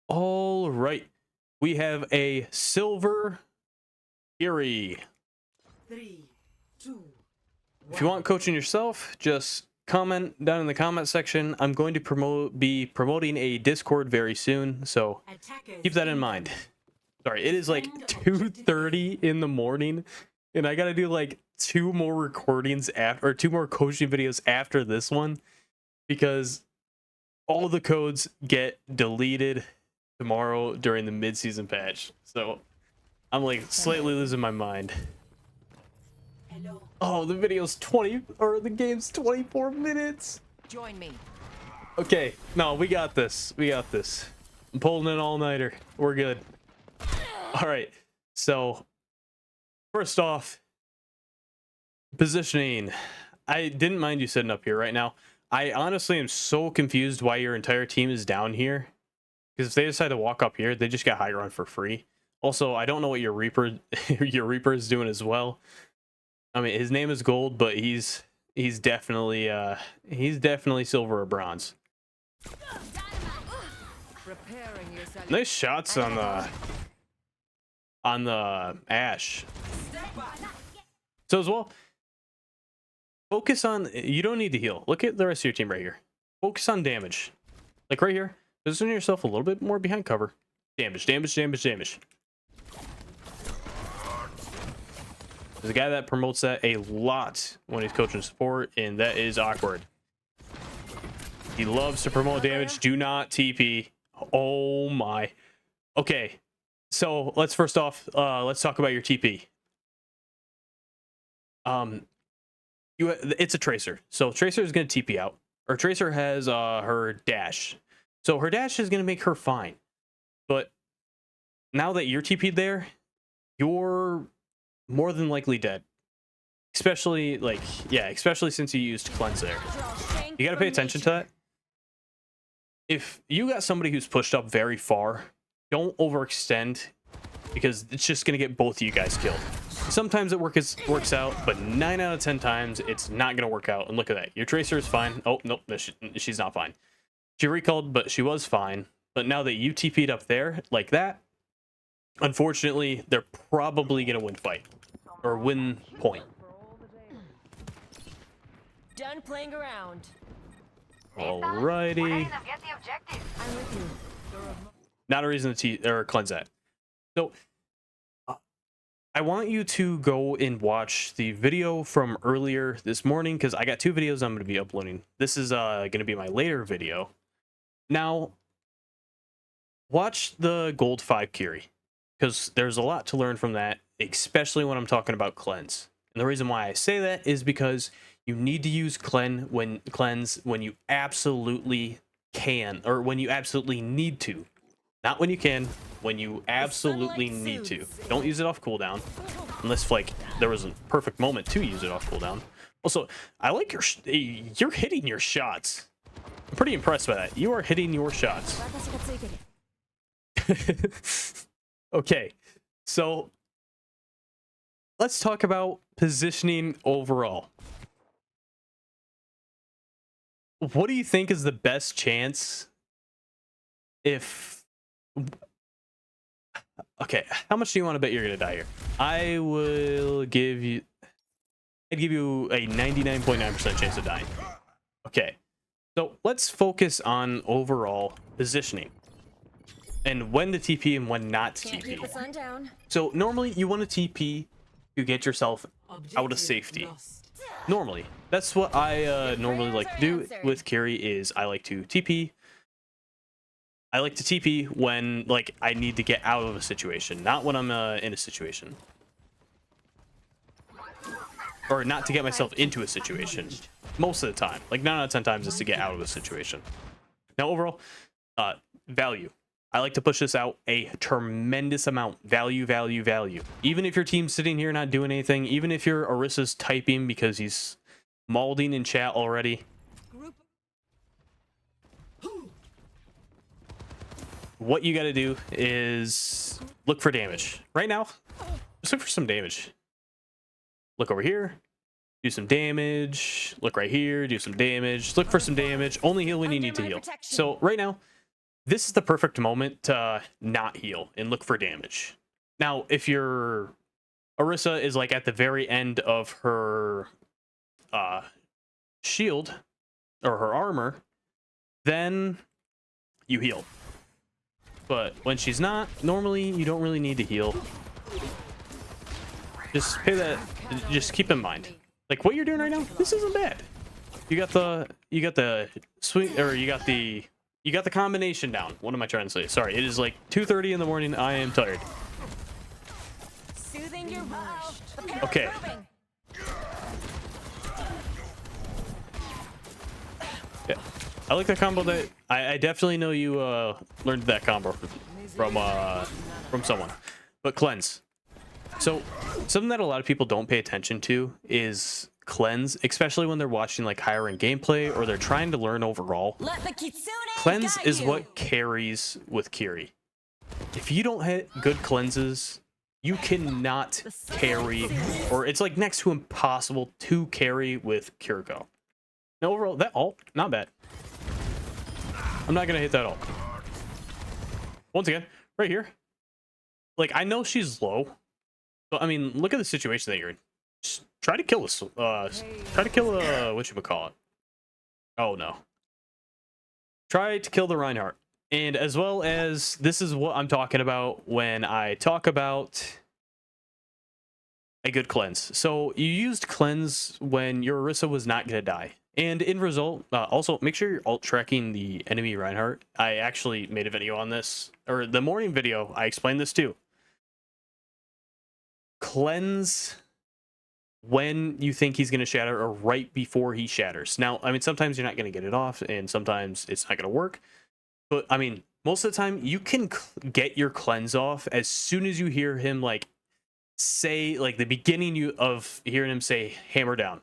All right. We have a silver Kiri. 3, 2, If you want coaching yourself, just comment down in the comment section. I'm going to be promoting a Discord very soon, so keep that in mind. Sorry, it is like 2:30 in the morning, and I gotta do like two more recordings after, or two more coaching videos after this one, because all the codes get deleted tomorrow during the mid-season patch. So I'm like slightly losing my mind. Hello. Oh, the video's 20, or the game's 24 minutes. Join me. Okay, no, we got this. We got this. I'm pulling an all-nighter. We're good. All right. So first off, positioning. I didn't mind you sitting up here right now. I honestly am so confused why your entire team is down here. Because if they decide to walk up here, they just get high ground for free. Also, I don't know what your Reaper your Reaper is doing as well. I mean, his name is Gold, but he's definitely silver or bronze. Nice shots on the Ash. So as well, focus on, you don't need to heal. Look at the rest of your team right here. Focus on damage. Like right here, position yourself a little bit more behind cover. Damage, damage, damage, damage. There's a guy that promotes that a lot when he's coaching support, and that is Awkward. He loves to promote damage. Do not TP. Oh my. Okay, so let's first off, let's talk about your TP. It's a Tracer. So Tracer is going to TP out. Or Tracer has her dash. So her dash is going to make her fine. But now that you're TP'd there, you're more than likely dead. Especially, like, yeah, especially since you used Cleanse there. You got to pay attention to that. If you got somebody who's pushed up very far, don't overextend, because it's just going to get both of you guys killed. Sometimes it works out, but 9 out of 10 times it's not going to work out. And look at that. Your Tracer is fine. Oh, nope, she's not fine. She recalled, but she was fine. But now that you TP'd up there like that, unfortunately, they're probably going to win fight. Or win point. Done playing around. Alrighty. I'm with you. Not a reason to cleanse that. So I want you to go and watch the video from earlier this morning, because I got two videos I'm going to be uploading. This is going to be my later video. Now, watch the Gold 5 Kiri, because there's a lot to learn from that, especially when I'm talking about cleanse. And the reason why I say that is because you need to use cleanse when you absolutely can, or when you absolutely need to. Not when you can, when you absolutely need to. Don't use it off cooldown, unless like there was a perfect moment to use it off cooldown. Also, I like you're hitting your shots. I'm pretty impressed by that. You are hitting your shots. Okay, so let's talk about positioning overall. What do you think is the best chance if... Okay, how much do you want to bet you're going to die here? I will give you... I'd give you a 99.9% chance of dying. Okay, so let's focus on overall positioning. And when to TP and when not to TP. So normally you want to TP to get yourself out of safety. Normally. That's what I normally like to do with Kiri, is I like to TP. I like to TP when, like, I need to get out of a situation, not when I'm in a situation. Or not to get myself into a situation. Most of the time. Like, 9 out of 10 times is to get out of a situation. Now, overall, value. I like to push this out a tremendous amount. Value, value, value. Even if your team's sitting here not doing anything, even if your Orissa's typing because he's malding in chat already, what you got to do is look for damage. Right now, just look for some damage. Look over here, do some damage. Look right here, do some damage. Look for some damage. Only heal when you need to heal. So right now, this is the perfect moment to not heal and look for damage. Now, if your Orisa is like at the very end of her shield or her armor, then you heal. But when she's not, normally you don't really need to heal. Just pay that. Just keep in mind, like what you're doing right now. This isn't bad. You got the swing, or you got the combination down. What am I trying to say? Sorry, it is like 2:30 in the morning. I am tired. Soothing your wound. Okay. Yeah, I like that combo. That I definitely know you learned that combo from someone. But cleanse. So something that a lot of people don't pay attention to is cleanse, especially when they're watching like higher end gameplay or they're trying to learn overall. Let the Kitsune Cleanse guide is you. what carries with Kiri. If you don't hit good cleanses, you cannot carry, or it's like next to impossible to carry with Kiriko. Now overall, that ult, not bad. I'm not gonna hit that ult. Once again, right here. Like, I know she's low, but I mean, look at the situation that you're in. Just try to kill this. Try to kill whatchamacallit. Oh no. Try to kill the Reinhardt. And as well as, this is what I'm talking about when I talk about a good cleanse. So you used cleanse when your Orisa was not going to die. And in result, also make sure you're alt tracking the enemy Reinhardt. I actually made a video on this, or the morning video, I explained this too. Cleanse when you think he's going to shatter or right before he shatters. Now, I mean, sometimes you're not going to get it off and sometimes it's not going to work. But I mean, most of the time you can get your cleanse off as soon as you hear him like say, like the beginning of hearing him say hammer down.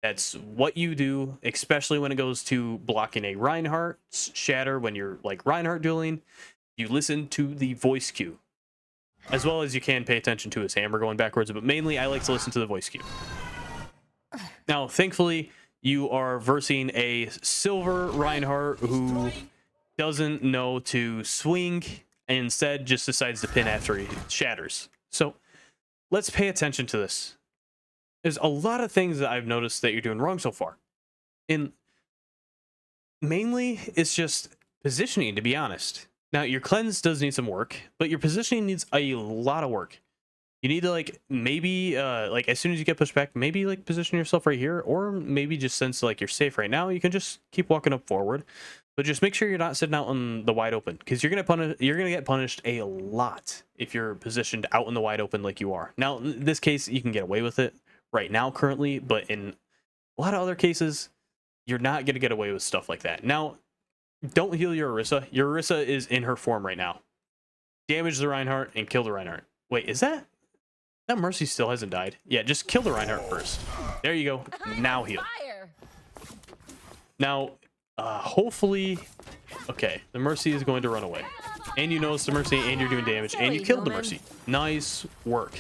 That's what you do, especially when it goes to blocking a Reinhardt shatter. When you're like Reinhardt dueling, you listen to the voice cue, as well as you can pay attention to his hammer going backwards. But mainly, I like to listen to the voice cue. Now, thankfully, you are versing a silver Reinhardt who doesn't know to swing and instead just decides to pin after he shatters. So let's pay attention to this. There's a lot of things that I've noticed that you're doing wrong so far. And mainly, it's just positioning, to be honest. Now, your cleanse does need some work, but your positioning needs a lot of work. You need to, like, maybe, like, as soon as you get pushed back, maybe, like, position yourself right here, or maybe just since, like, you're safe right now, you can just keep walking up forward. But just make sure you're not sitting out in the wide open, because you're gonna get punished a lot if you're positioned out in the wide open like you are. Now, in this case, you can get away with it right now currently, but in a lot of other cases, you're not gonna get away with stuff like that. Now, don't heal your Orisa. Your Orisa is in her form right now. Damage the Reinhardt and kill the Reinhardt. Wait, is that Mercy still hasn't died? Yeah, just kill the Reinhardt first. There you go. Now heal. Fire. Now, hopefully, okay, the Mercy is going to run away. And you notice the Mercy and you're doing damage and you killed the Mercy. Nice work.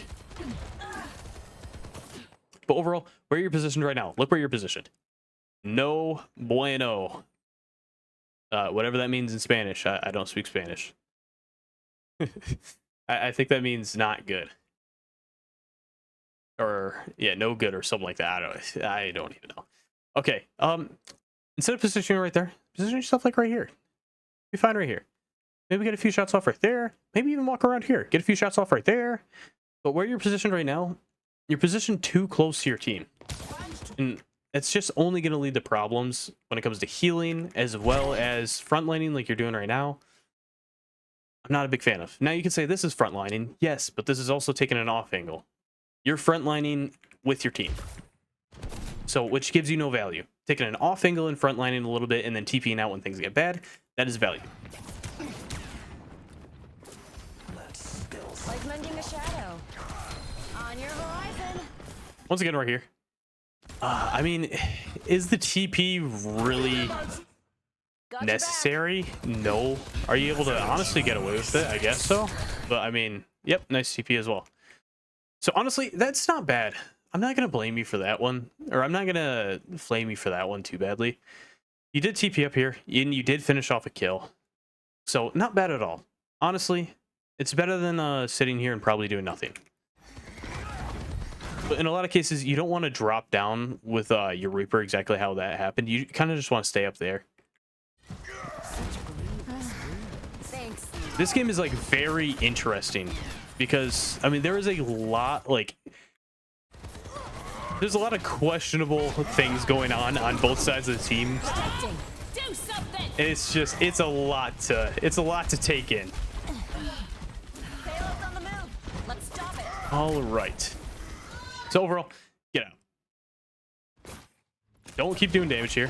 But overall, where you're positioned right now, look where you're positioned. No bueno. Whatever that means in Spanish. I don't speak Spanish. I think that means not good. Or, yeah, no good or something like that. I don't even know. Okay, instead of positioning right there, position yourself like right here. Be fine right here. Maybe get a few shots off right there. Maybe even walk around here. Get a few shots off right there. But where you're positioned right now, you're positioned too close to your team. And it's just only going to lead to problems when it comes to healing, as well as frontlining like you're doing right now. I'm not a big fan of. Now you can say this is frontlining. Yes, but this is also taking an off angle. You're frontlining with your team. So, which gives you no value. Taking an off angle and frontlining a little bit and then TPing out when things get bad, that is value. Like mending a shadow. On your horizon. Once again, right here. I mean, is the TP really Got your necessary? No. Are you able to honestly get away with it? I guess so. But I mean, yep, nice TP as well. So honestly, that's not bad. I'm not going to blame you for that one. Or I'm not going to flame you for that one too badly. You did TP up here, and you did finish off a kill. So not bad at all. Honestly, it's better than sitting here and probably doing nothing. But in a lot of cases, you don't want to drop down with your Reaper exactly how that happened. You kind of just want to stay up there. Thanks. This game is like very interesting because I mean there is a lot like there's a lot of questionable things going on both sides of the team. Do something. It's a lot to take in. Payload's on the move. Let's stop it. All right. So overall, get out. Don't keep doing damage here.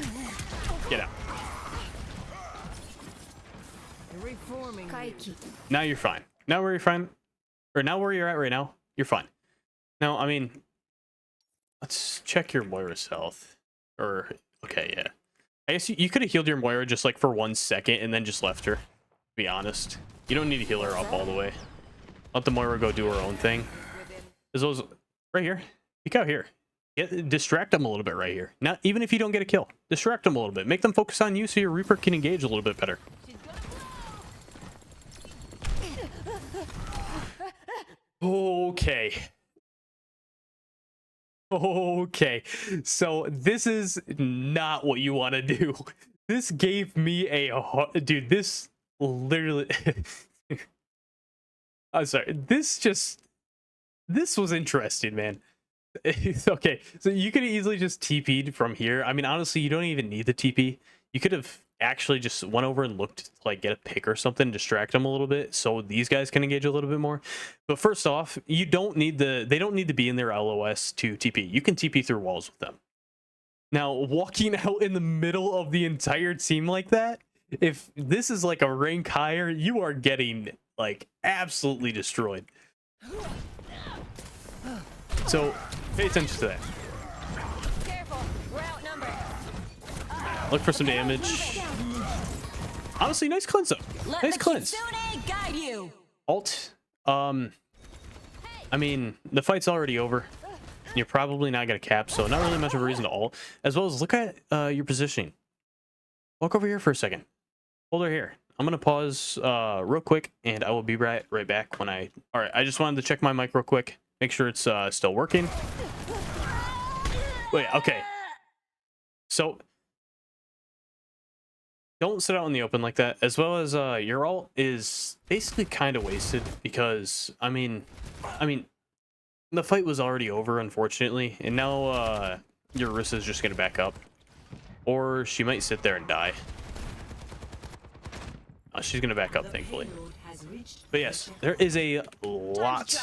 Get out. Reforming. Kaiki. Now you're fine. Now where you're fine, or now where you're at right now, you're fine. Now, I mean, let's check your Moira's health. Or okay, yeah. I guess you could have healed your Moira just like for 1 second and then just left her. To be honest, you don't need to heal her up all the way. Let the Moira go do her own thing. As those right here, peek out here. Distract them a little bit right here. Not even if you don't get a kill, distract them a little bit. Make them focus on you so your Reaper can engage a little bit better. Okay. Okay. So this is not what you want to do. This gave me dude, this literally I'm sorry. This was interesting, man. Okay. So you could easily just TP'd from here. I mean, honestly, you don't even need the TP. You could have actually just went over and looked to like get a pick or something, distract them a little bit so these guys can engage a little bit more. But first off, they don't need to be in their LOS to TP. You can TP through walls with them. Now, walking out in the middle of the entire team like that, if this is like a rank higher, you are getting like absolutely destroyed. So pay attention to that. Careful. We're outnumbered. Look for some damage. Honestly, nice cleanse up. Nice cleanse. Guide you. Alt. I mean, the fight's already over. You're probably not gonna cap, so not really much of a reason to ult. As well as look at your positioning. Walk over here for a second. Hold her here. I'm gonna pause real quick, and I will be right back when I. All right, I just wanted to check my mic real quick, make sure it's still working. Wait, okay. So don't sit out in the open like that. As well as your ult is basically kind of wasted because I mean, the fight was already over, unfortunately, and now your Orisa is just gonna back up, or she might sit there and die. She's gonna back up, thankfully. But yes, there is a lot.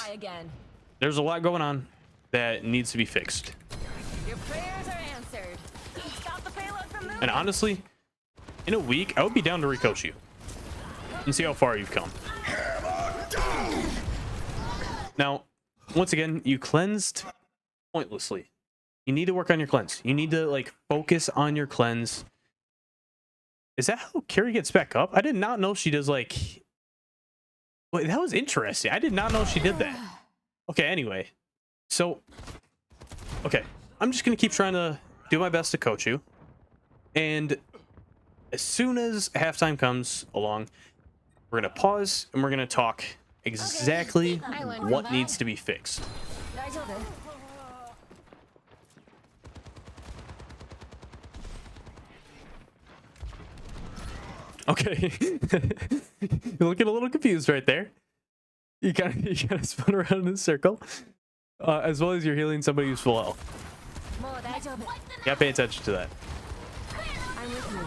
There's a lot going on that needs to be fixed. Your prayers are answered. Stop the payload from moving. And honestly, in a week, I would be down to recoach you and see how far you've come. Now, once again, you cleansed pointlessly. You need to work on your cleanse. You need to like focus on your cleanse. Is that how Kiri gets back up? I did not know she does like... Wait, that was interesting. I did not know she did that. Okay, anyway. So, okay. I'm just going to keep trying to do my best to coach you. And as soon as halftime comes along, we're going to pause and we're going to talk exactly what needs to be fixed. Okay. You're looking a little confused right there. You kind of spun around in a circle. As well as you're healing somebody who's full health. Yeah, pay attention to that. I'm with you.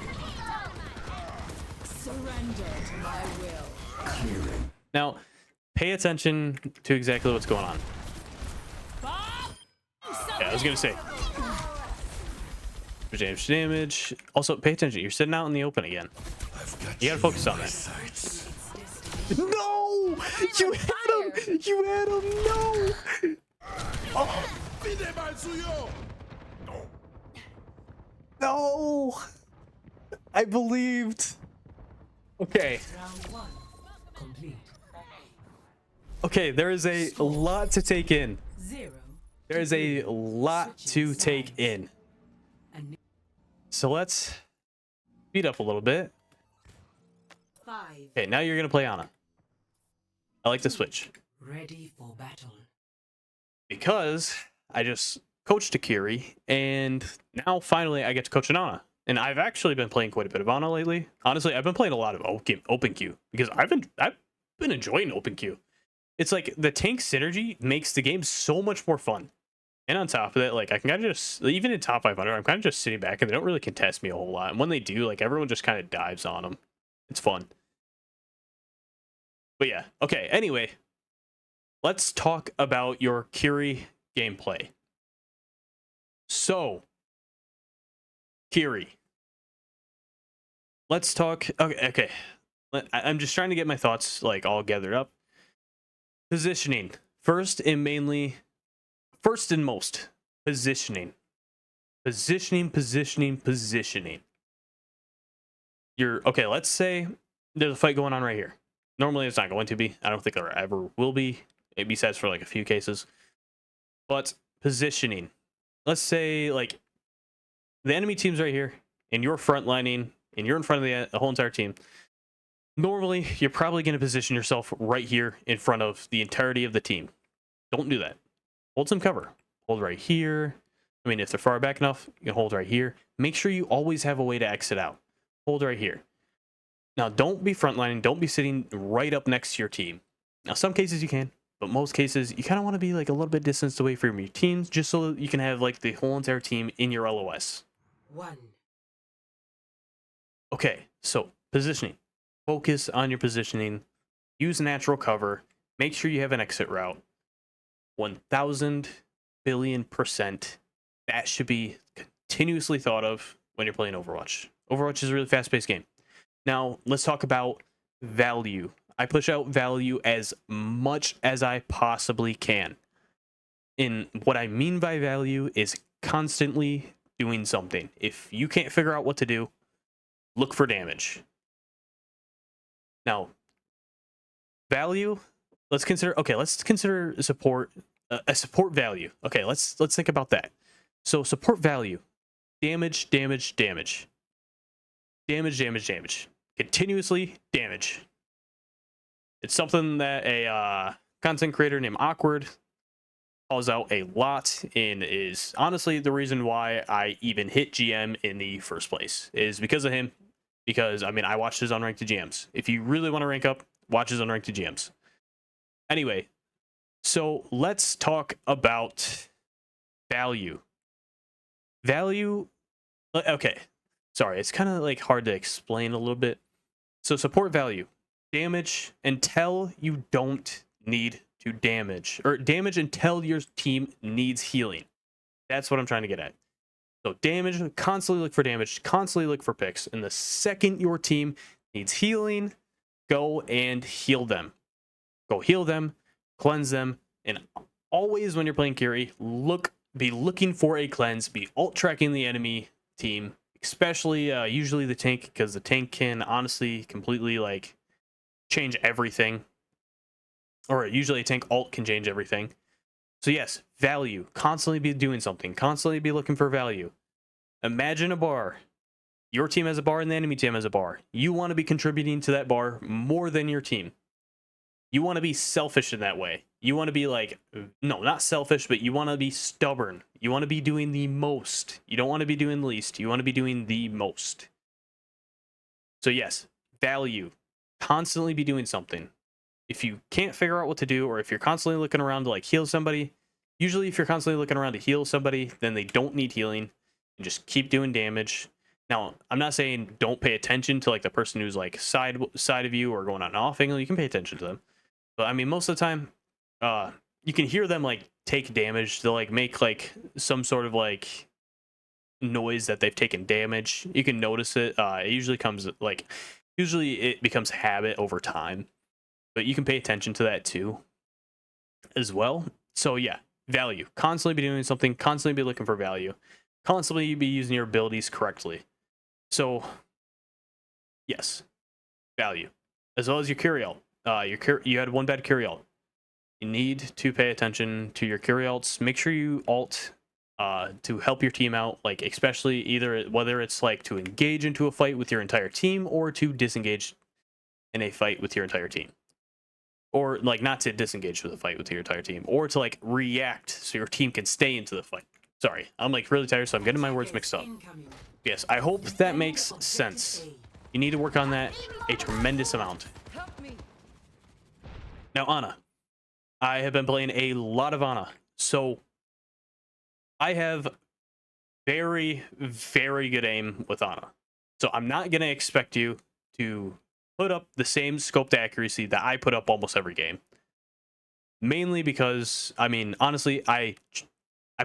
Surrender to my will. Now, pay attention to exactly what's going on. Yeah, I was gonna say. Damage. Also, pay attention. You're sitting out in the open again. You gotta focus on that. No! You had him! You had him! No! Oh. No! I believed. Okay. Okay, there is a lot to take in. There is a lot to take in. So let's speed up a little bit. 5. Okay, now you're gonna play Ana. I like the switch Ready for battle. because I just coached a Kiri, and now finally I get to coach an Ana. And I've actually been playing quite a bit of Ana lately. Honestly, I've been playing a lot of open queue because I've been enjoying open queue. It's like the tank synergy makes the game so much more fun. And on top of that, like I can kind of just, even in top 500, I'm kind of just sitting back and they don't really contest me a whole lot. And when they do, like everyone just kind of dives on them. It's fun. But yeah, okay. Anyway, let's talk about your Kiri gameplay. So, Kiri. Let's talk. Okay. I'm just trying to get my thoughts like all gathered up. Positioning. First and most. Positioning. Positioning. Okay, let's say there's a fight going on right here. Normally it's not going to be. I don't think there ever will be. Maybe besides for like a few cases. But positioning. Let's say like the enemy team's right here and you're frontlining and you're in front of the whole entire team. Normally, you're probably going to position yourself right here in front of the entirety of the team. Don't do that. Hold some cover. Hold right here. I mean, if they're far back enough, you can hold right here. Make sure you always have a way to exit out. Hold right here. Now, don't be frontlining. Don't be sitting right up next to your team. Now, some cases you can, but most cases you kind of want to be like a little bit distanced away from your teams just so that you can have like the whole entire team in your LOS. 1. Okay, so positioning. Focus on your positioning. Use natural cover. Make sure you have an exit route. 1,000 billion%. That should be continuously thought of when you're playing Overwatch. Overwatch is a really fast-paced game. Now, let's talk about value. I push out value as much as I possibly can. And what I mean by value is constantly doing something. If you can't figure out what to do, look for damage. Now, value, let's consider support, a support value. Okay, let's think about that. So support value, damage. Continuously damage. It's something that a content creator named Awkward calls out a lot and is honestly the reason why I even hit GM in the first place is because of him. Because, I mean, I watched his unranked GMs. If you really want to rank up, watch his unranked GMs. Anyway, so let's talk about value. Value, okay. Sorry, it's kind of like hard to explain a little bit. So support value. Damage until you don't need to damage. Or damage until your team needs healing. That's what I'm trying to get at. So damage, constantly look for damage, constantly look for picks. And the second your team needs healing, go and heal them. Go heal them, cleanse them, and always when you're playing Kiri, be looking for a cleanse, be alt tracking the enemy team, especially usually the tank, because the tank can honestly completely like change everything. Or usually a tank alt can change everything. So yes, value. Constantly be doing something. Constantly be looking for value. Imagine a bar. Your team has a bar and the enemy team has a bar. You want to be contributing to that bar more than your team. You want to be selfish in that way. You want to be like, no, not selfish, but you want to be stubborn. You want to be doing the most. You don't want to be doing the least. You want to be doing the most. So yes, value. Constantly be doing something. If you can't figure out what to do, or if you're constantly looking around to like heal somebody, usually if you're constantly looking around to heal somebody, then they don't need healing. And just keep doing damage. Now, I'm not saying don't pay attention to like the person who's like side of you or going on an off angle. You can pay attention to them. But I mean, most of the time, you can hear them like take damage. They'll like make like some sort of like noise that they've taken damage. You can notice it. It usually it becomes habit over time. But you can pay attention to that too, as well. So yeah, value. Constantly be doing something. Constantly be looking for value. Constantly be using your abilities correctly. So yes, value, as well as your Kiri ult. You had one bad Kiri ult. You need to pay attention to your Kiri ults. Make sure you ult to help your team out, like especially whether it's like to engage into a fight with your entire team or to disengage in a fight with your entire team. Or like not to disengage with a fight with your entire team, or to like react so your team can stay into the fight. Sorry, I'm like really tired, so I'm getting my words mixed up. Incoming. Yes, I hope that makes Defend sense. objective You need to work on that a tremendous amount. Help me. Now, Ana. I have been playing a lot of Ana. So I have very, very good aim with Ana. So I'm not going to expect you to put up the same scoped accuracy that I put up almost every game. Mainly because, I mean, honestly, I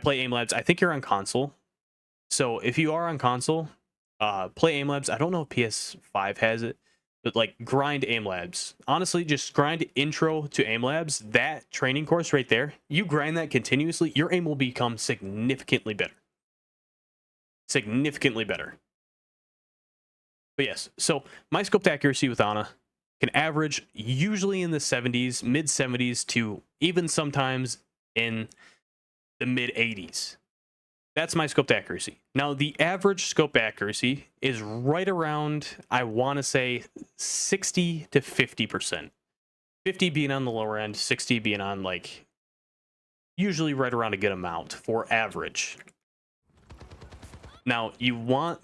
play Aim Labs. I think you're on console. So if you are on console, play Aim Labs. I don't know if PS5 has it, but like grind Aim Labs. Honestly, just grind intro to Aim Labs. That training course right there, you grind that continuously, your aim will become significantly better. Significantly better. But yes, so my scoped accuracy with Ana can average usually in the 70s, mid 70s to even sometimes in the mid 80s. That's my scoped accuracy. Now, the average scope accuracy is right around, I want to say, 60 to 50%. 50 being on the lower end, 60 being on like usually right around a good amount for average. Now, you want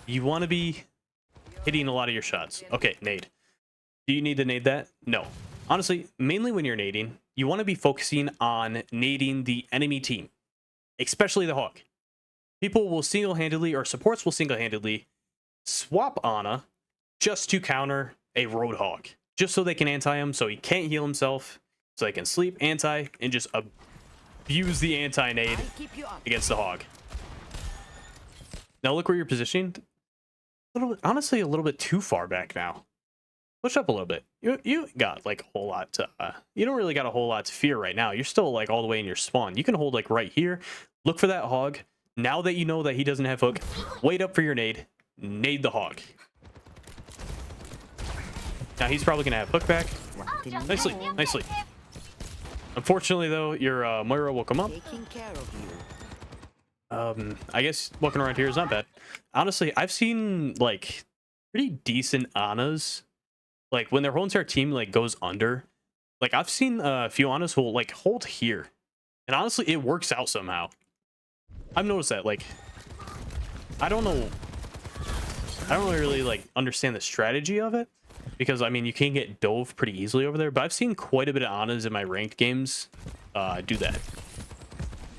to be hitting a lot of your shots. Okay, nade. Do you need to nade that? No. Honestly, mainly when you're nading, you want to be focusing on nading the enemy team, especially the Hawk. People will single-handedly, or supports will single-handedly swap Ana just to counter a Roadhog, just so they can anti him, so he can't heal himself, so they can sleep, anti, and just abuse the anti-nade against the Hog. Now look where you're positioned. Honestly, a little bit too far back now. Push up a little bit. You got like a whole lot to, you don't really got a whole lot to fear right now. You're still like all the way in your spawn. You can hold like right here. Look for that Hog. Now that you know that he doesn't have hook, wait up for your nade. Nade the Hog. Now he's probably gonna have hook back. Nicely, nicely. Unfortunately though, your Moira will come up. Taking care of you. I guess walking around here is not bad. Honestly, I've seen like pretty decent Anas. Like when their whole entire team like goes under. Like I've seen a few Anas who will like hold here. And honestly, it works out somehow. I've noticed that, like, I don't really like understand the strategy of it, because I mean you can get dove pretty easily over there, but I've seen quite a bit of Anas in my ranked games do that.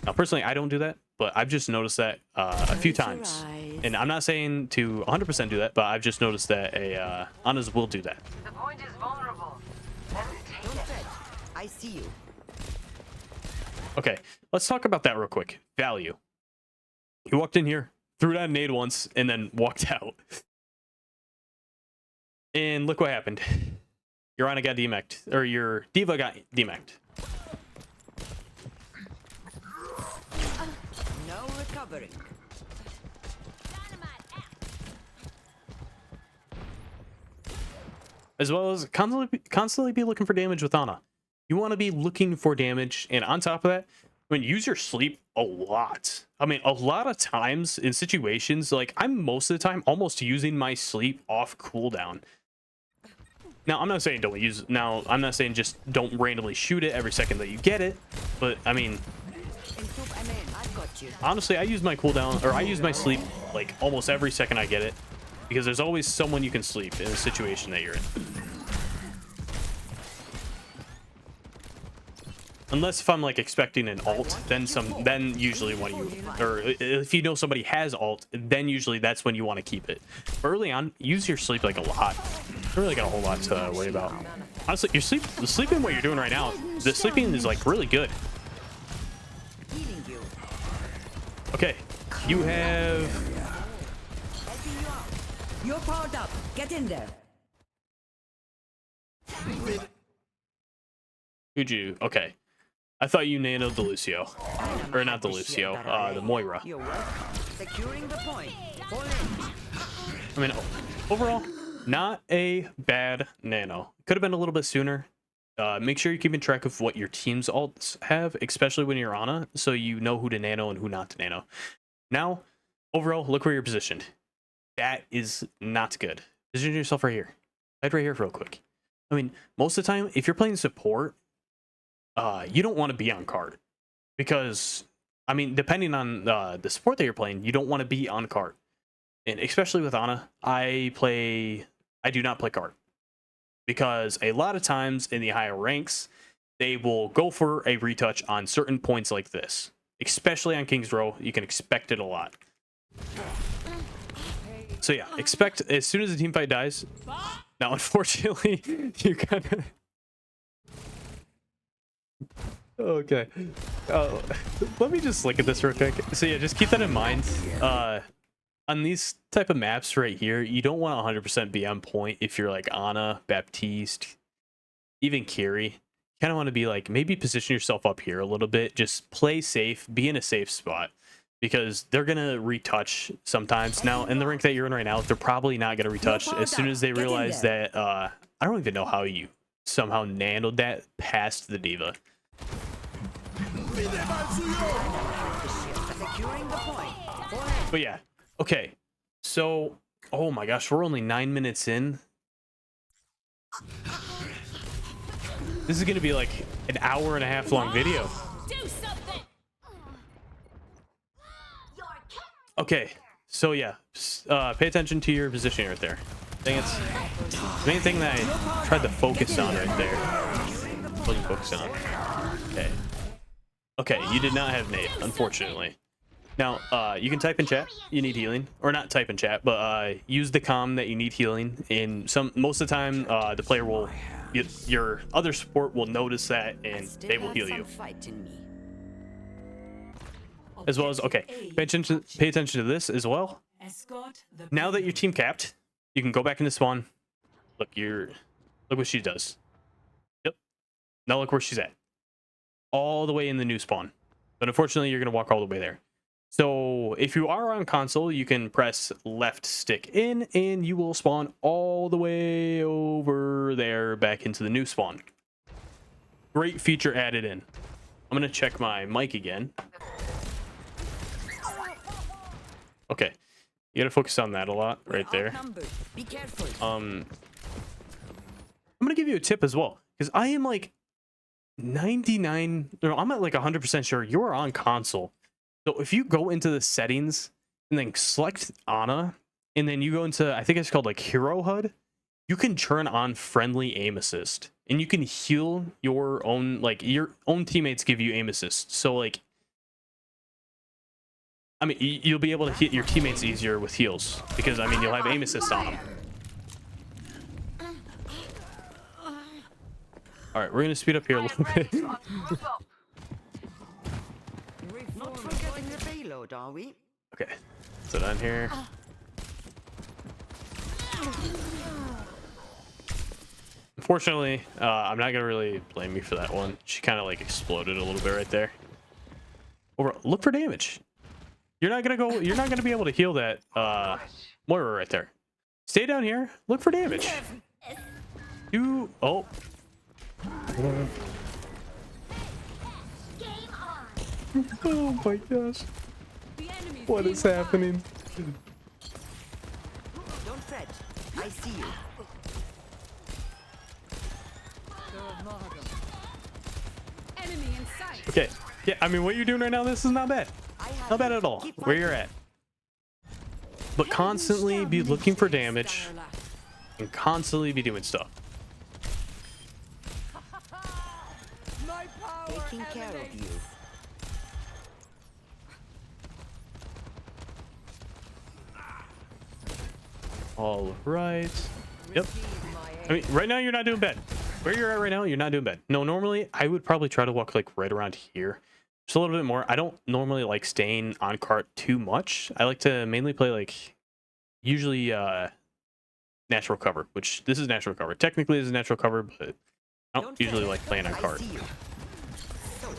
Now personally I don't do that, but I've just noticed that a few times, and I'm not saying to 100% do that, but I've just noticed that Anas will do that. The point is vulnerable. Let's take Don't it. fret. I see you. Okay, let's talk about that real quick. Value. He walked in here, threw down a nade once, and then walked out. And look what happened. Your Ana got demeched, or your Diva got demeched. No recovering. As well as constantly be looking for damage with Ana. You want to be looking for damage, and on top of that, I mean, use your sleep a lot. I mean, a lot of times in situations, like I'm most of the time almost using my sleep off cooldown. Now, I'm not saying don't use. Now, I'm not saying just don't randomly shoot it every second that you get it, but I mean, I've got you. honestly, I use my cooldown, or I use my sleep like almost every second I get it, because there's always someone you can sleep in a situation that you're in. Unless if I'm like expecting an ult, then usually when you, or if you know somebody has ult, then usually that's when you want to keep it. But early on, use your sleep like a lot. You don't really got a whole lot to worry about. Honestly, the sleeping what you're doing right now, the sleeping is like really good. Healing you. Okay, you have. Helping you out. You're powered up. Get in there. Who'd you? Okay. I thought you nanoed the Lucio. Or not the Lucio, the Moira. You're welcome. Securing the point. Fall in. I mean, overall, not a bad nano. Could have been a little bit sooner. Make sure you're keeping track of what your team's alts have, especially when you're Ana, so you know who to nano and who not to nano. Now, overall, look where you're positioned. That is not good. Position yourself right here. Right here real quick. I mean, most of the time, if you're playing support, you don't want to be on card because, I mean, depending on the support that you're playing, you don't want to be on card. And especially with Ana, I do not play card because a lot of times in the higher ranks, they will go for a retouch on certain points like this. Especially on King's Row, you can expect it a lot. So yeah, expect as soon as the team fight dies. Now, unfortunately, you kind of... Okay. Let me just look at this real quick. So yeah, just keep that in mind. On these type of maps right here, you don't want 100% be on point if you're like Ana, Baptiste, even Kiri. You kind of want to be like, maybe position yourself up here a little bit. Just play safe, be in a safe spot. Because they're going to retouch sometimes. Now, in the rank that you're in right now, they're probably not going to retouch as soon as they realize that... I don't even know how you somehow nailed that past the diva. But yeah, okay. So, oh my gosh, we're only 9 minutes in. This is going to be like an hour-and-a-half long video. Do something. Okay, so yeah, pay attention to your positioning right there. I think it's the main thing that I tried to focus on right there. Wasn't focusing on. Okay. Okay, you did not have nade, unfortunately. Now, you can type in chat you need healing, or not type in chat, but use the comm that you need healing. In most of the time, the player will, your other support will notice that and they will heal you. As well as, okay, pay attention to this as well. Now that your team capped, you can go back into spawn. Look, look what she does. Yep. Now look where she's at. All the way in the new spawn. But unfortunately, you're going to walk all the way there. So if you are on console, you can press left stick in and you will spawn all the way over there back into the new spawn. Great feature added in. I'm going to check my mic again. Okay, you gotta focus on that a lot right there. Be careful. I'm gonna give you a tip as well because I am like 99. No, I'm at like 100% sure you are on console. So if you go into the settings and then select Ana, and then you go into, I think it's called like Hero HUD, you can turn on friendly aim assist, and you can heal your own, like your own teammates give you aim assist. So like, I mean, you'll be able to hit your teammates easier with heals because, I mean, you'll have aim assist on them. All right, we're going to speed up here a little bit. Not forgetting the payload, are we? Okay, so down here. Unfortunately, I'm not going to really blame you for that one. She kind of like exploded a little bit right there. Look for damage. You're not gonna be able to heal that Moira right there. Stay down here. Look for damage. Oh. Oh my gosh. What is happening? Don't fret. I see you. Enemy in sight. Okay. Yeah, I mean, what you're doing right now, this is not bad. Not bad at all, where you're at. But constantly be looking for damage and constantly be doing stuff. Taking care of you. All right. Yep. I mean, right now you're not doing bad. Where you're at right now, you're not doing bad. No, normally I would probably try to walk like right around here. Just a little bit more. I don't normally like staying on cart too much. I like to mainly play like usually natural cover, which this is natural cover. Technically this is natural cover, but I don't usually like playing on cart.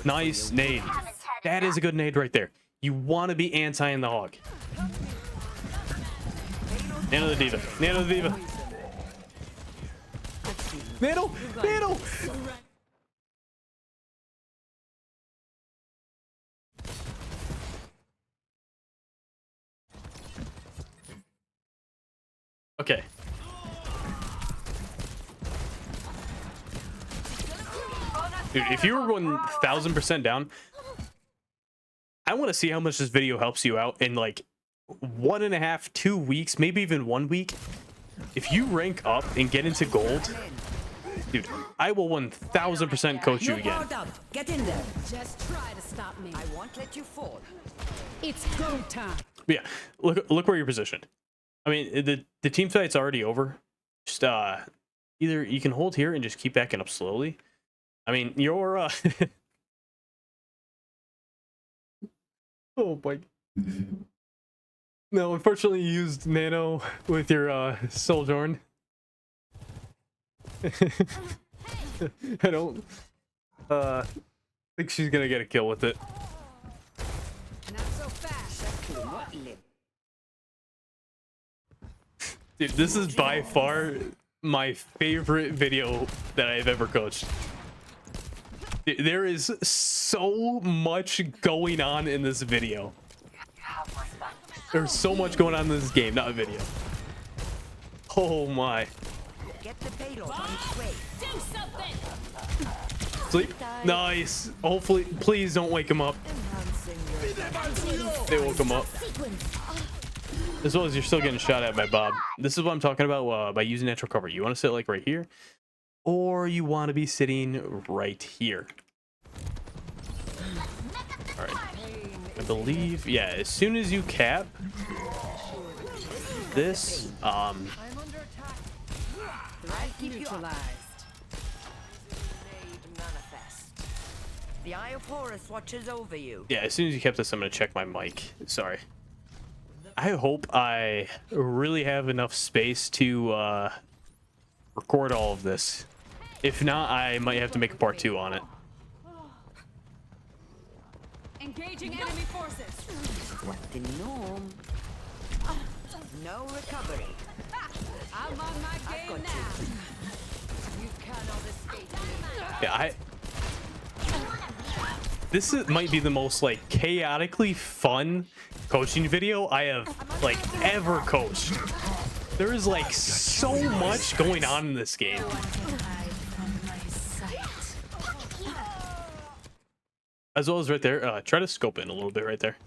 Nice nade. That is a good nade right there. You want to be anti-ing the hog. Nano the diva. Nano the diva. Nano! Nano! Okay. Dude, if you were 1000% down, I want to see how much this video helps you out in like 1.5, 2 weeks, maybe even 1 week. If you rank up and get into gold, dude, I will 1000% coach you You're again. powered up. Get in there. Just try to stop me. I won't let you fall. It's go time. Yeah, look where you're positioned. I mean, the team fight's already over. Just either you can hold here and just keep backing up slowly. I mean, you're oh boy. No, unfortunately, you used Nano with your Sojourn. I don't think she's gonna get a kill with it. Not so fast. Dude, this is by far my favorite video that I've ever coached. There is so much going on in this video. There's so much going on in this game, not a video. Oh my. Get the payload on its way. Do something. Sleep. Nice. Hopefully, please don't wake him up. They woke him up. As well as you're still getting shot at by Bob. This is what I'm talking about by using natural cover. You want to sit like right here, or you want to be sitting right here. All right. I believe, yeah, as soon as you cap this, I'm under attack. Neutralized. The Eye of Horus watches over you. yeah, as soon as you kept this, I'm gonna check my mic. Sorry. I hope I really have enough space to record all of this. If not, I might have to make a part 2 on it. Engaging enemy forces. What the norm? No recovery. I'm on my I've got game now. You cannot escape me. Yeah, might be the most like chaotically fun coaching video I have like ever coached. There is like so much going on in this game. As well as right there, try to scope in a little bit right there.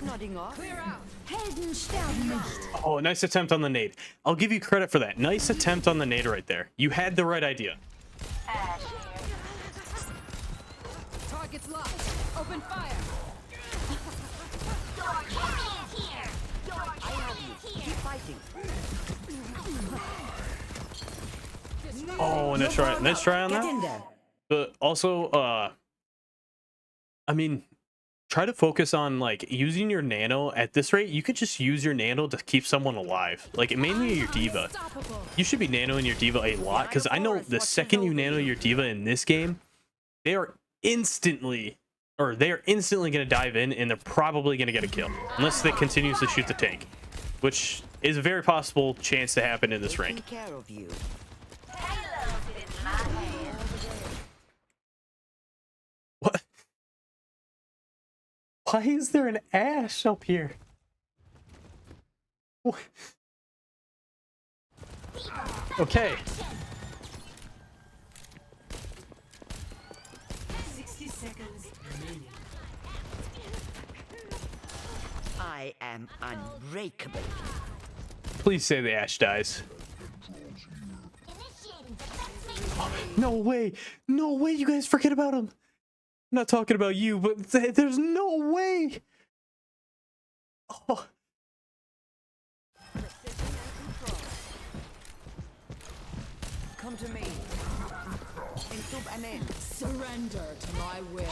Nodding off. Clear out. Helden sterben nicht. Oh, nice attempt on the nade. I'll give you credit for that. Nice attempt on the nade right there. You had the right idea. Target's locked. Open fire. Keep fighting. Oh, nice try. Nice try on Get in that. there. But also, I mean, try to focus on like using your nano. At this rate, you could just use your nano to keep someone alive. Like mainly your diva. Unstoppable. You should be nanoing your diva a lot because I know the second you nano your diva in this game, they are instantly going to dive in and they're probably going to get a kill unless they continues to shoot the tank, which is a very possible chance to happen in this rank. Taking care of you. What? Why is there an Ash up here? What? Okay. 60 seconds remaining. I am unbreakable. Please say the Ash dies. No way. No way you guys forget about him. I'm not talking about you, but there's no way. Oh. Come to me. Into an end. Surrender to my will.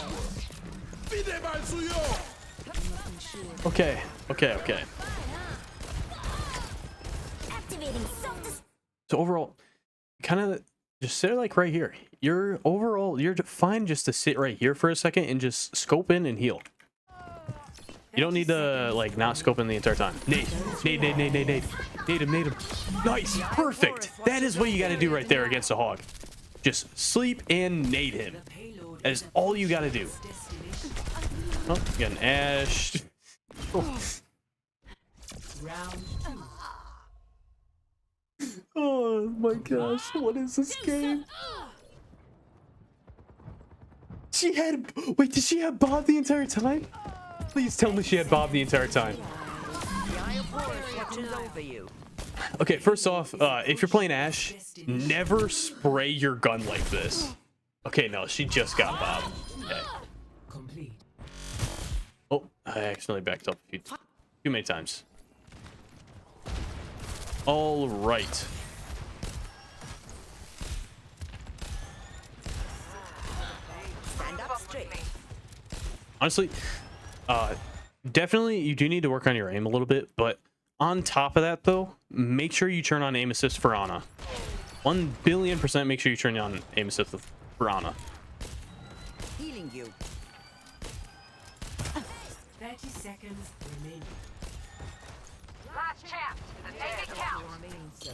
Okay. Activating self. So overall, kind of just sit like right here. You're fine just to sit right here for a second and just scope in and heal. You don't need to like not scope in the entire time. Nade him. Nice, perfect. That is what you got to do right there against a hog. Just sleep and nade him. Payload That is all you got to do. destination. Oh, got an Ash. Round two. Oh my gosh, what is this game? She had. Wait, did she have Bob the entire time? Please tell me she had Bob the entire time. The Eye of Horus watches over you. Okay, first off, if you're playing Ash, never spray your gun like this. Okay, no, she just got Bob. Okay. Complete. Oh, I accidentally backed up too many times. All right. Stand up straight. Honestly, definitely you do need to work on your aim a little bit, but on top of that though, make sure you turn on aim assist for Ana. 1,000,000,000% make sure you turn on aim assist for Ana. Healing you. 30 seconds remaining. Last chance. The take it counts. Remaining so.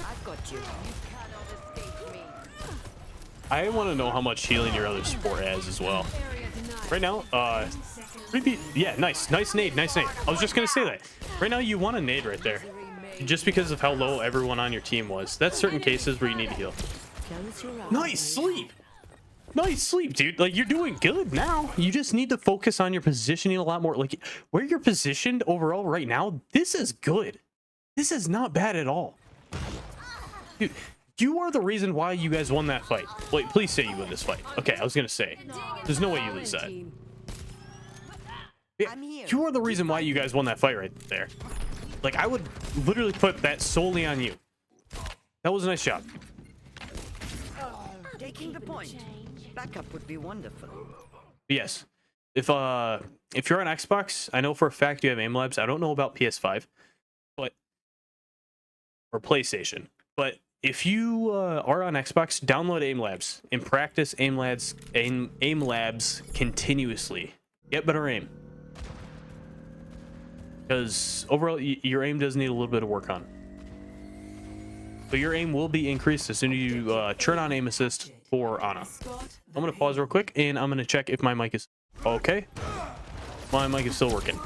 I've got you. I want to know how much healing your other support has as well. Right now, yeah, nice nade, nice nade. I was just gonna say that. Right now, you want a nade right there, just because of how low everyone on your team was. That's certain cases where you need to heal. Nice sleep. Nice sleep, dude. Like, you're doing good now. You just need to focus on your positioning a lot more. Like, where you're positioned overall right now, this is good. This is not bad at all. Dude, you are the reason why you guys won that fight. Wait, please say you win this fight. Okay, I was gonna say. There's no way you lose that. Yeah, you are the reason why you guys won that fight right there. Like, I would literally put that solely on you. That was a nice job. Taking the point. Backup would be wonderful. Yes. If you're on Xbox, I know for a fact you have aim labs. I don't know about PS5, but or PlayStation. But if you are on Xbox, download aim labs and practice aim labs continuously. Get better aim. Because overall, your aim does need a little bit of work on. But your aim will be increased as soon as you turn on aim assist for Ana. I'm going to pause real quick, and I'm going to check if my mic is okay. My mic is still working.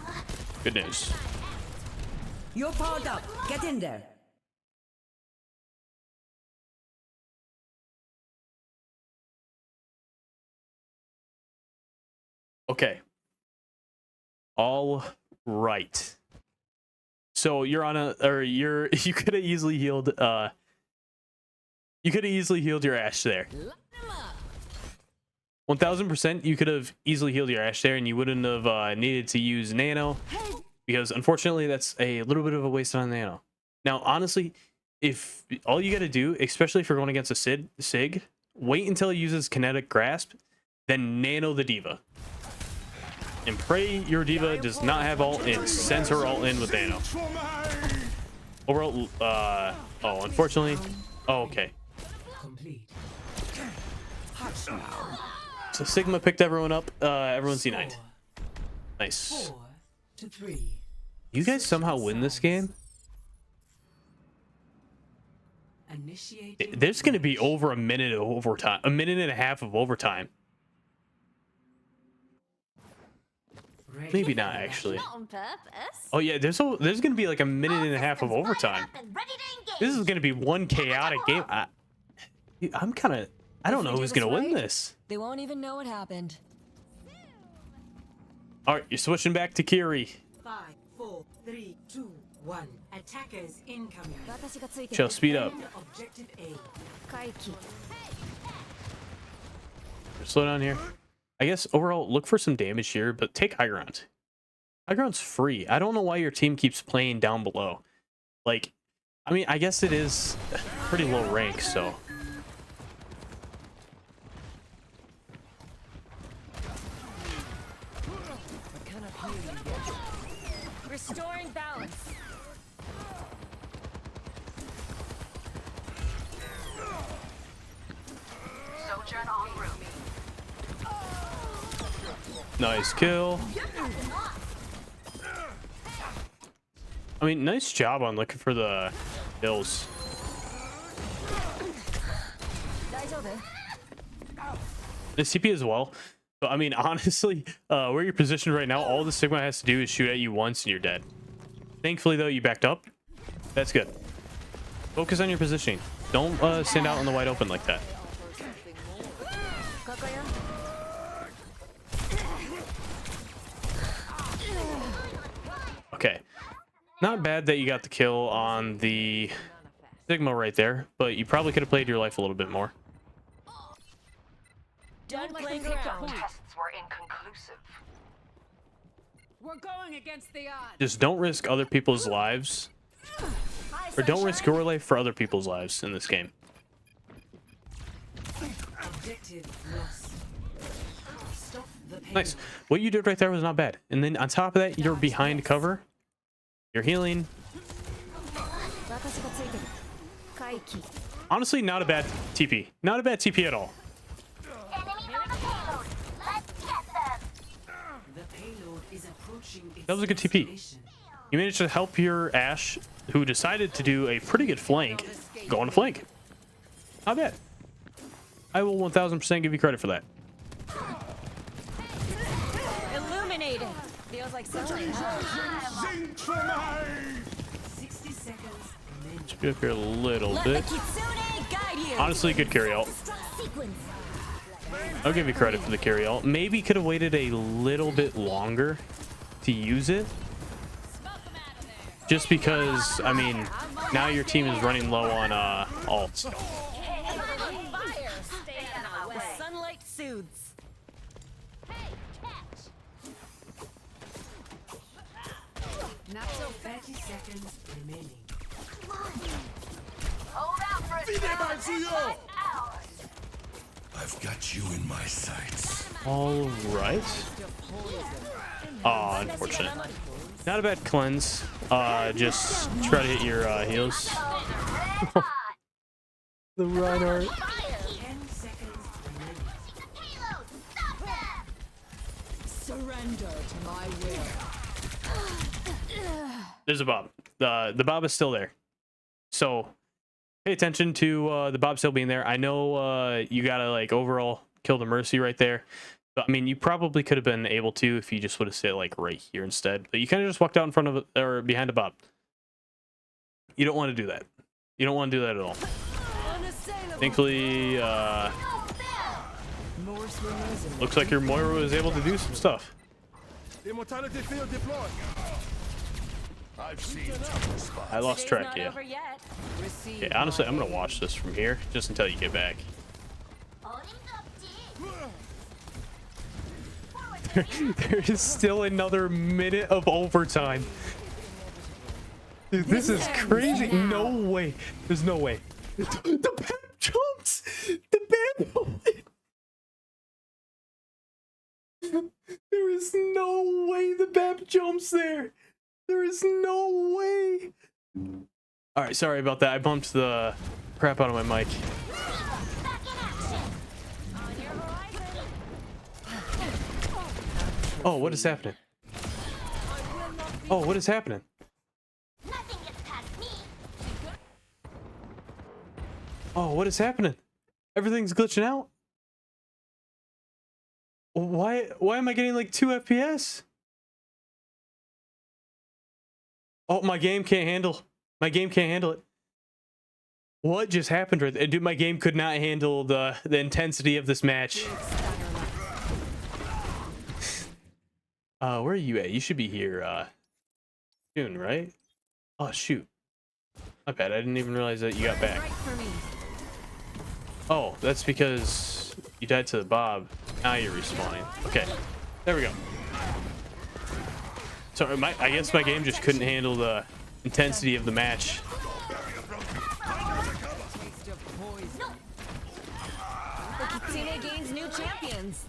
Good news. You're powered up. Get in there. Okay. All right. So you're on you could have easily healed your Ashe there. 1000% you could have easily healed your Ashe there, and you wouldn't have needed to use Nano, because unfortunately that's a little bit of a waste on Nano. Now honestly, if all you got to do, especially if you're going against a Sig, wait until he uses Kinetic Grasp, then Nano the Diva. And pray your Diva does not have ult and sends her ult in with Nano. Overall, oh, unfortunately, oh, okay. Complete. So Sigma picked everyone up. Everyone's united. Nice. 4 to 3. You guys somehow win this game? Initiate. There's going to be over a minute of overtime, a minute and a half of overtime. Maybe not actually. Not on purpose. Oh yeah, there's going to be like a minute and a half of overtime. This is going to be one chaotic game. I'm kind of, I don't know who's going to win this. They won't even know what happened. All right, you're switching back to Kiri. 5, 4, 3, 2, 1. Attackers incoming. Chill, speed up. Objective A. Slow down here. I guess overall, look for some damage here, but take high ground. High ground's free. I don't know why your team keeps playing down below. Like, I mean, I guess it is pretty low rank, so. Restoring balance. Sojourn en route. Nice kill. I mean, nice job on looking for the kills. It's TP as well. But I mean, honestly, where you're positioned right now, all the Sigma has to do is shoot at you once and you're dead. Thankfully, though, you backed up. That's good. Focus on your positioning. Don't stand out in the wide open like that. Okay. Not bad that you got the kill on the Sigma right there, but you probably could have played your life a little bit more. Done playing around. Tests were inconclusive. We're going against the odds. Just don't risk other people's lives, or don't risk your life for other people's lives in this game. Objective lost. Stop the pain. Nice. What you did right there was not bad. And then on top of that, you're behind cover. You're healing. Honestly, not a bad TP. Not a bad TP at all. Enemies on the payload. Let's get them. The payload is approaching its That was a good TP. destination. You managed to help your Ashe, who decided to do a pretty good flank, go on a flank. Not bad. I will 1000% give you credit for that. Illuminated. Feels like something. 60 seconds remaining. Be up here a little Let bit. the Kitsune guide you. Honestly, good carry ult. Sequence. I'll give you credit for the carry ult. Maybe could have waited a little bit longer to use it. Just because, I mean, now your team is running low on ults. Fire. Stay out of the way. The sunlight soothes. Not so 30 seconds remaining. Hold out for it. I've got you in my sights. All right. Oh, unfortunate. Not a bad cleanse. Just try to hit your heals. The Reinhardt. 10 seconds remaining. Payload. Stop them. Surrender to my will. There's a Bob. The Bob is still there. So pay attention to the Bob still being there. I know you gotta like overall kill the Mercy right there. But I mean, you probably could have been able to if you just would have stayed like right here instead. But you kind of just walked out in front of or behind a Bob. You don't want to do that. You don't want to do that at all. Thankfully, looks like your Moira was able to do some stuff. Immortality field deployed. I've seen tougher spots. I lost Day's track, not yeah. over yet. Yeah, honestly, I'm gonna watch this from here just until you get back. There is still another minute of overtime. Dude, this is crazy. No way. There's no way. The bad jumps. The bad. There is no way the BAP jumps there. There is no way. All right, sorry about that. I bumped the crap out of my mic. Oh, what is happening? Oh, what is happening? Nothing gets past me. Oh, what is happening? Everything's glitching out. Why am I getting like 2 FPS? Oh, my game can't handle. My game can't handle it. What just happened right there? Dude, my game could not handle the intensity of this match. Where are you at? You should be here soon, right? Oh shoot. My bad. I didn't even realize that you got back. Oh, that's because you died to the Bob. Now you're respawning. Okay. There we go. Sorry, I guess my game just couldn't handle the intensity of the match. The Kitsune gains new champions.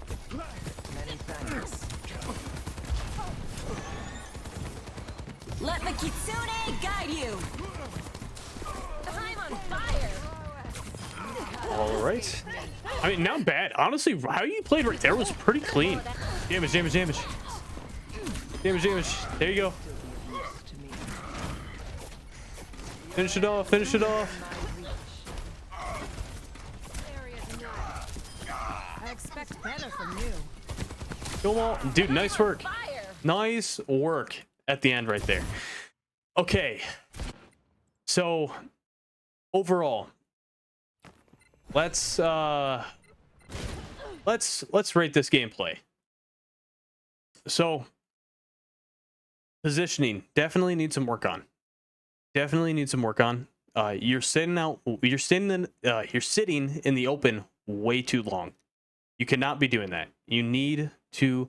Let the Kitsune guide you. I'm on fire. All right. I mean, not bad. Honestly, how you played right there was pretty clean. Damage, damage, damage. Damage, damage. There you go. Finish it off. Finish it off. expect better from you. Go on, dude. Nice work. Fire. Nice work at the end right there. Okay. So overall, let's rate this gameplay. So positioning definitely needs some work on. Definitely needs some work on. You're sitting in the open way too long. You cannot be doing that. You need to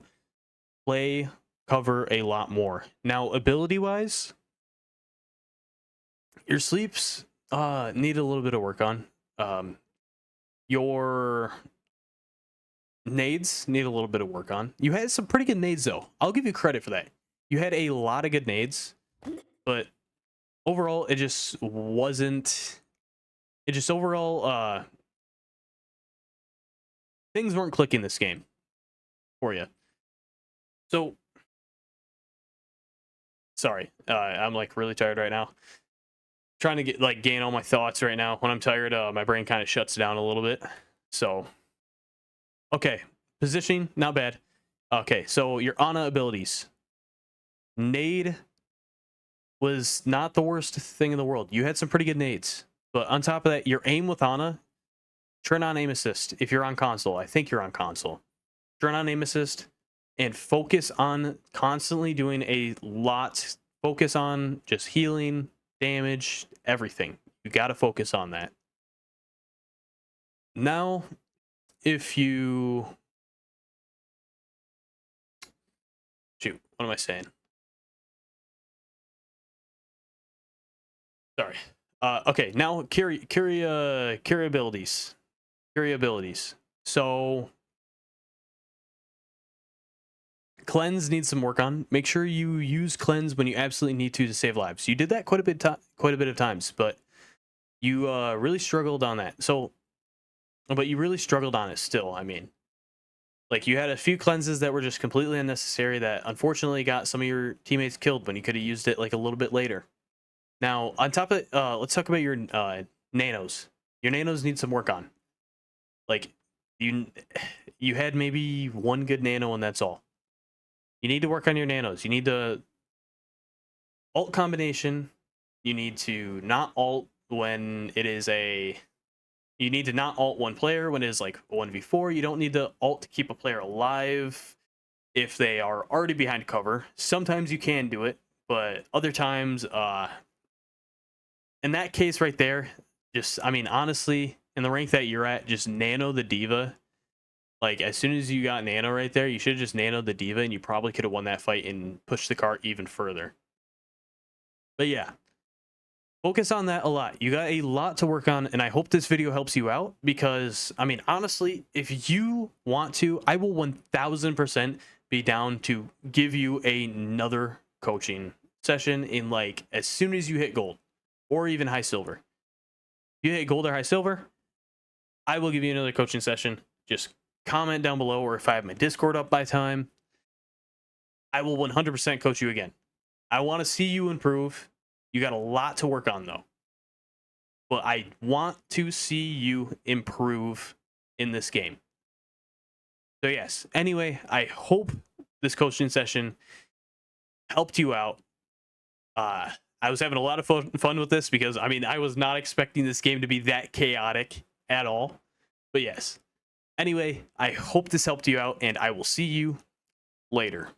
play cover a lot more. Now, ability wise, your sleeps need a little bit of work on. Your nades need a little bit of work on. You had some pretty good nades though. I'll give you credit for that. You had a lot of good nades, but overall it just wasn't. It just overall things weren't clicking this game for you. So sorry, I'm like really tired right now. Trying to gain all my thoughts right now. When I'm tired, my brain kind of shuts down a little bit. So okay, positioning not bad. Okay, so your Ana abilities. Nade was not the worst thing in the world. You had some pretty good nades, but on top of that, your aim with Ana, turn on aim assist if you're on console. I think you're on console. Turn on aim assist and focus on constantly doing a lot. Focus on just healing, damage, everything. You got to focus on that. Now, if you... Shoot, what am I saying? Sorry. Okay, now Kiri abilities. Kiri abilities. So cleanse needs some work on. Make sure you use cleanse when you absolutely need to save lives. You did that quite a bit of times, but you really struggled on that. But you really struggled on it still. I mean, like you had a few cleanses that were just completely unnecessary that unfortunately got some of your teammates killed when you could have used it like a little bit later. Now, on top of it, let's talk about your nanos. Your nanos need some work on. Like, you had maybe one good nano and that's all. You need to work on your nanos. You need to alt combination. You need to not alt when it is a... You need to not alt one player when it is like 1v4. You don't need to alt to keep a player alive if they are already behind cover. Sometimes you can do it, but other times... in that case right there, just, I mean, honestly, in the rank that you're at, just nano the diva. Like, as soon as you got nano right there, you should have just nanoed the diva, and you probably could have won that fight and pushed the cart even further. But yeah, focus on that a lot. You got a lot to work on, and I hope this video helps you out because, I mean, honestly, if you want to, I will 1000% be down to give you another coaching session in, like, as soon as you hit gold. Or even high silver. If you hit gold or high silver, I will give you another coaching session. Just comment down below, or if I have my Discord up by time, I will 100% coach you again. I want to see you improve. You got a lot to work on though. But I want to see you improve in this game. So yes, anyway, I hope this coaching session helped you out. I was having a lot of fun with this because, I mean, I was not expecting this game to be that chaotic at all. But yes. Anyway, I hope this helped you out, and I will see you later.